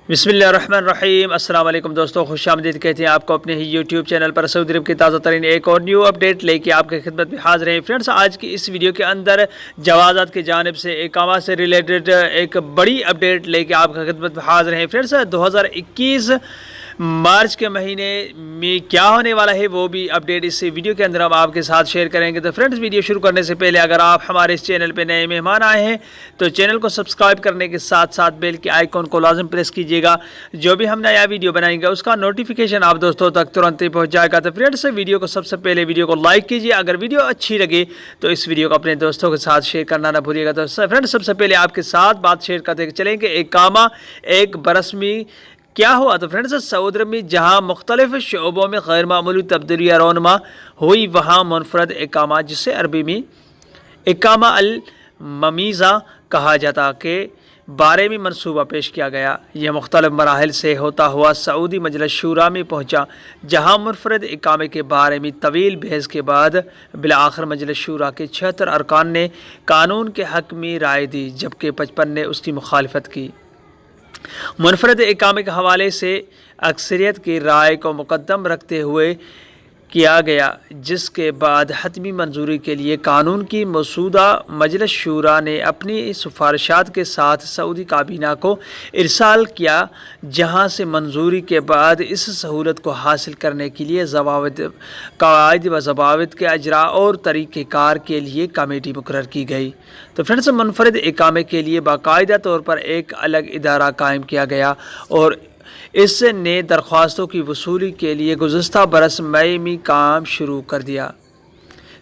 बिस्मिल्लाहिर्रहमानिर्रहीम। अस्सलाम वालेकुम दोस्तों, खुश आमदीद कहते हैं आपको अपने ही यूट्यूब चैनल पर। सऊदी अरब की ताज़ा तरीन एक और न्यू अपडेट लेके आपकी खिदमत में हाजिर हैं। फ्रेंड्स, आज की इस वीडियो के अंदर जवाज़ात की जानिब से इकामा से रिलेटेड एक बड़ी अपडेट लेके आपकी खिदमत में हाजिर हैं। फ्रेंड्स, 2021 मार्च के महीने में क्या होने वाला है वो भी अपडेट इस वीडियो के अंदर हम आपके साथ शेयर करेंगे। तो फ्रेंड्स, वीडियो शुरू करने से पहले अगर आप हमारे इस चैनल पे नए मेहमान आए हैं तो चैनल को सब्सक्राइब करने के साथ साथ बेल के आइकॉन को लाजम प्रेस कीजिएगा। जो भी हम नया वीडियो बनाएंगे उसका नोटिफिकेशन आप दोस्तों तक तुरंत ही पहुँच जाएगा। तो फ्रेंड्स, वीडियो को सबसे पहले वीडियो को लाइक कीजिए। अगर वीडियो अच्छी लगे तो इस वीडियो को अपने दोस्तों के साथ शेयर करना ना भूलिएगा। तो फ्रेंड्स, सबसे पहले आपके साथ बात शेयर करते चलेंगे इकामा एक बरस में क्या हुआ। तो फ्रेंड्स, सऊदी अरब में जहाँ मुख्तलिफ शोबों में गैर मामूली तब्दीलियाँ रौनमा हुई, वहाँ मुनफरद इकामा जिसे अरबी में इकामा अल ममीज़ा कहा जाता के बारे में मनसूबा पेश किया गया। यह मुख्तलिफ मराहल से होता हुआ सऊदी मजलिस शूरा में पहुँचा, जहाँ मुनफरद इकामे के बारे में तवील बहस के बाद बिलाखिर मजलिस शूरा के 76 अरकान ने कानून के हक़ में राय दी, जबकि 55 ने उसकी मुखालफत की। मुनफरद इकामे के हवाले से अक्सरियत की राय को मुकद्दम रखते हुए किया गया, जिसके बाद हतमी मंजूरी के लिए कानून की मसूदा मजलिस शूरा ने अपनी सिफारिशात के साथ सऊदी काबीना को इरसाल किया, जहां से मंजूरी के बाद इस सहूलत को हासिल करने के लिए कवायद व ज़वाबित के अजरा और तरीक़ेकार के लिए कमेटी मुकर्रर की गई। तो फ्रेंड्स, मुनफरद इकामे के लिए बाकायदा तौर पर एक अलग इदारा कायम किया गया और इसने दरख्वास्तों की वसूली के लिए गुज़श्ता बरस मई में काम शुरू कर दिया।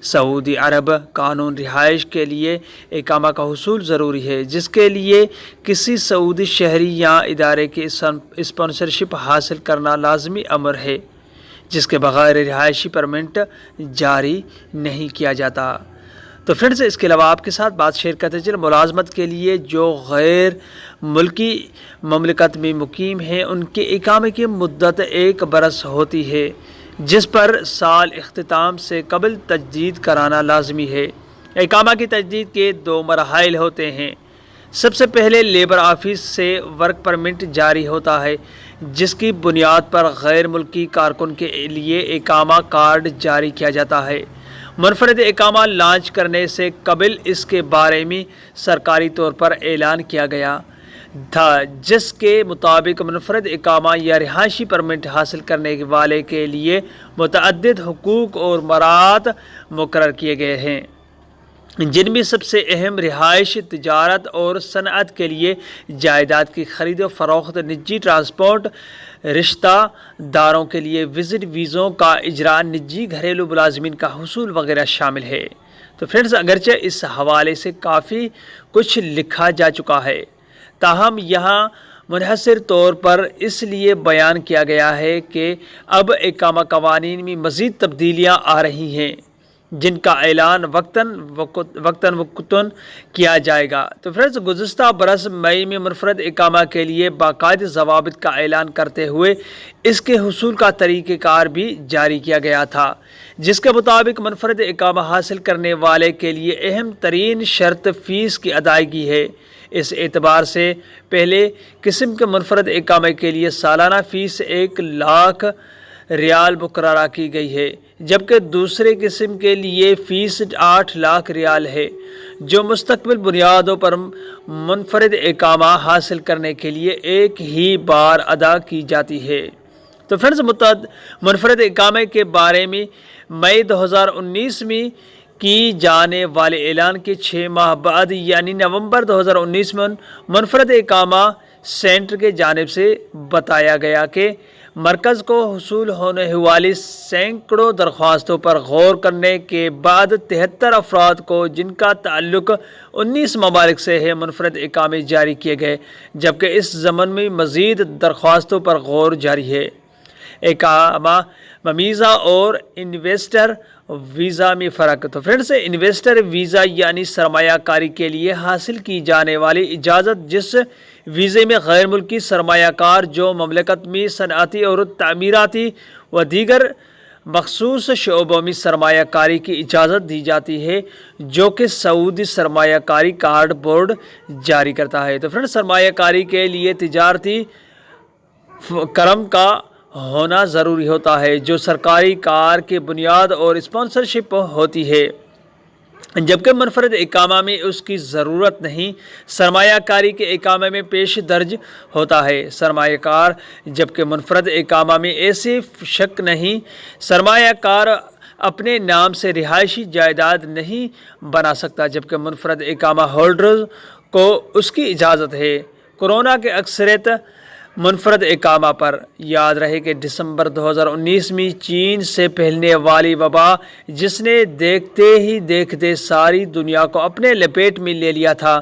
सऊदी अरब कानून रिहाइश के लिए इकामा का हुसूल ज़रूरी है, जिसके लिए किसी सऊदी शहरी या इदारे की स्पॉन्सरशिप हासिल करना लाजमी अमर है, जिसके बग़ैर रिहाइशी परमिट जारी नहीं किया जाता। तो फ्रेंड्स, इसके अलावा आपके साथ बात शेयर करते चले मुलाजमत के लिए जो गैर मुल्की ममलिकत में मुकीम हैं, उनके इकामे की मुद्दत 1 बरस होती है, जिस पर साल इख्तिताम से कबल तजदीद कराना लाजमी है। इकामा की तजदीद के 2 मराहल होते हैं। सबसे पहले लेबर ऑफिस से वर्क परमिट जारी होता है, जिसकी बुनियाद पर गैर मुल्की कारकुन के लिए इकामा कार्ड जारी किया जाता है। मुनफरद इकामा लॉन्च करने से कबल इसके बारे में सरकारी तौर पर ऐलान किया गया था, जिसके मुताबिक मुनफरद इकामा या रिहायशी परमिट हासिल करने वाले के लिए मुतअद्दिद हुकूक और मरात मुकर्रर किए गए हैं, जिनमें सबसे अहम रिहाइश, तिजारत और सनअत के लिए जायदाद की खरीद व फरोख्त, निजी ट्रांसपोर्ट, रिश्तेदारों के लिए विज़िट वीज़ों का इजरा, निजी घरेलू मुलाजमीन का हुसूल वगैरह शामिल है। तो फ्रेंड्स, अगरचे इस हवाले से काफ़ी कुछ लिखा जा चुका है, ताहम यहाँ मुनहसर तौर पर इसलिए बयान किया गया है कि अब इकामा कवानीन में मज़ीद तब्दीलियाँ आ रही हैं, जिनका ऐलान वक्तन किया जाएगा। तो फ्रेंड्स, गुज़श्ता बरस मई में मुनफरद इकामा के लिए बाकायदा ज़वाबित का ऐलान करते हुए इसके हुसूल का तरीक़ेकार भी जारी किया गया था, जिसके मुताबिक मुनफरद इकामा हासिल करने वाले के लिए अहम तरीन शर्त फ़ीस की अदायगी है। इस एतबार से पहले किस्म के मुनफरद इकामे के लिए सालाना फ़ीस 1 लाख रियाल मुकर्रर की गई है, जबकि दूसरे किस्म के लिए फ़ीस 8 लाख रियाल है, जो मुस्तक़बिल बुनियादों पर मुनफरद इकामा हासिल करने के लिए एक ही बार अदा की जाती है। तो फ्रेंड्स, मुनफरद इकामे के बारे में मई 2019 में की जाने वाले ऐलान के 6 माह बाद यानी नवंबर 2019 में मुनफरद इकामा सेंटर के जानिब से बताया गया कि मरकज़ को हुसूल होने वाली सैकड़ों दरख्वास्तों पर गौर करने के बाद 73 अफराद को, जिनका ताल्लुक़ 19 ममालिक से है, मुनफरद इकामे जारी किए गए, जबकि इस ज़मन में मज़ीद दरख्वास्तों पर गौर जारी है। इकामा ममीज़ा और इन्वेस्टर वीज़ा में फ़र्क। तो फ्रेंड्स, इन्वेस्टर वीज़ा यानी सरमायाकारी के लिए हासिल की जाने वाली इजाज़त, जिस वीज़े में गैर मुल्की सरमायाकार जो ममलकत में सनअती और तामीराती व दीगर मखसूस शोबों में सरमायाकारी की इजाज़त दी जाती है, जो कि सऊदी सरमायाकारी कार्ड बोर्ड जारी करता है। तो फ्रेंड्स, सरमायाकारी के लिए तिजारती کرم کا ہونا ضروری ہوتا ہے جو سرکاری کار کی بنیاد اور اسپانسرشپ ہوتی ہے، جبکہ منفرد اقامہ میں اس کی ضرورت نہیں، سرمایہ کاری کے اقامہ میں پیش درج ہوتا ہے۔ سرمایہ کار جبکہ منفرد اقامہ میں ایسی شک نہیں، سرمایہ کار اپنے نام سے رہائشی جائیداد نہیں بنا سکتا، جبکہ منفرد اقامہ ہولڈرز کو اس کی اجازت ہے۔ کورونا کے اکثریت منفرد اقامہ پر۔ یاد رہے کہ دسمبر 2019 میں چین سے پھیلنے والی وبا جس نے دیکھتے ہی دیکھتے ساری دنیا کو اپنے لپیٹ میں لے لیا تھا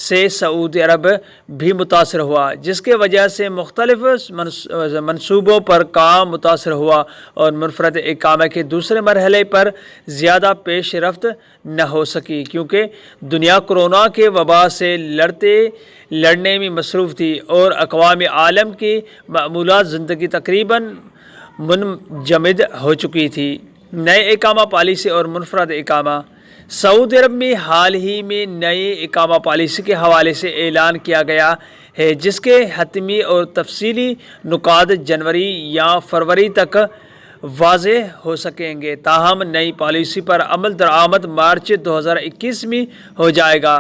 سے سعودی عرب بھی متاثر ہوا، جس کی وجہ سے مختلف منصوبوں پر کام متاثر ہوا اور منفرد اقامہ کے دوسرے مرحلے پر زیادہ پیش رفت نہ ہو سکی، کیونکہ دنیا کورونا کے وبا سے لڑنے میں مصروف تھی اور اقوام عالم کی معمولات زندگی تقریباً منجمد ہو چکی تھی۔ نئے اقامہ پالیسی اور منفرد اقامہ۔ سعودی عرب میں حال ہی میں نئی اقامہ پالیسی کے حوالے سے اعلان کیا گیا ہے، جس کے حتمی اور تفصیلی نکات جنوری یا فروری تک واضح ہو سکیں گے، تاہم نئی پالیسی پر عمل درآمد مارچ 2021 میں ہو جائے گا۔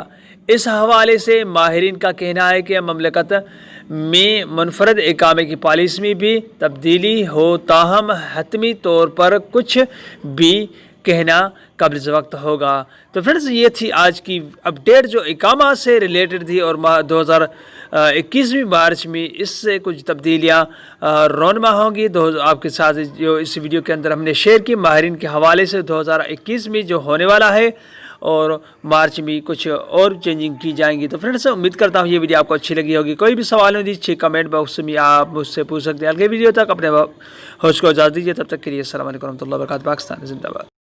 اس حوالے سے ماہرین کا کہنا ہے کہ مملکت میں منفرد اقامے کی پالیسی میں بھی تبدیلی ہو، تاہم حتمی طور پر کچھ بھی کہنا قبل وقت ہوگا۔ تو فرینڈز یہ تھی آج کی اپڈیٹ جو اقامہ سے ریلیٹڈ تھی، اور 2021 مارچ میں اس سے کچھ تبدیلیاں رونما ہوں گی۔ آپ کے ساتھ جو اس ویڈیو کے اندر ہم نے شیئر کی ماہرین کے حوالے سے 2021 میں جو ہونے والا ہے اور مارچ میں کچھ اور چینجنگ کی جائیں گی۔ تو فرینڈز امید کرتا ہوں یہ ویڈیو آپ کو اچھی لگی ہوگی۔ کوئی بھی سوال ہو دیجیے کمنٹ باکس میں آپ مجھ سے پوچھ سکتے ہیں۔ اگلے ویڈیو تک اپنے ہوسٹ کو اجازت دیجیے، تب تک کے لیے السلام علیکم ورحمۃ اللہ وبرکاتہ۔ پاکستان زندہ باد۔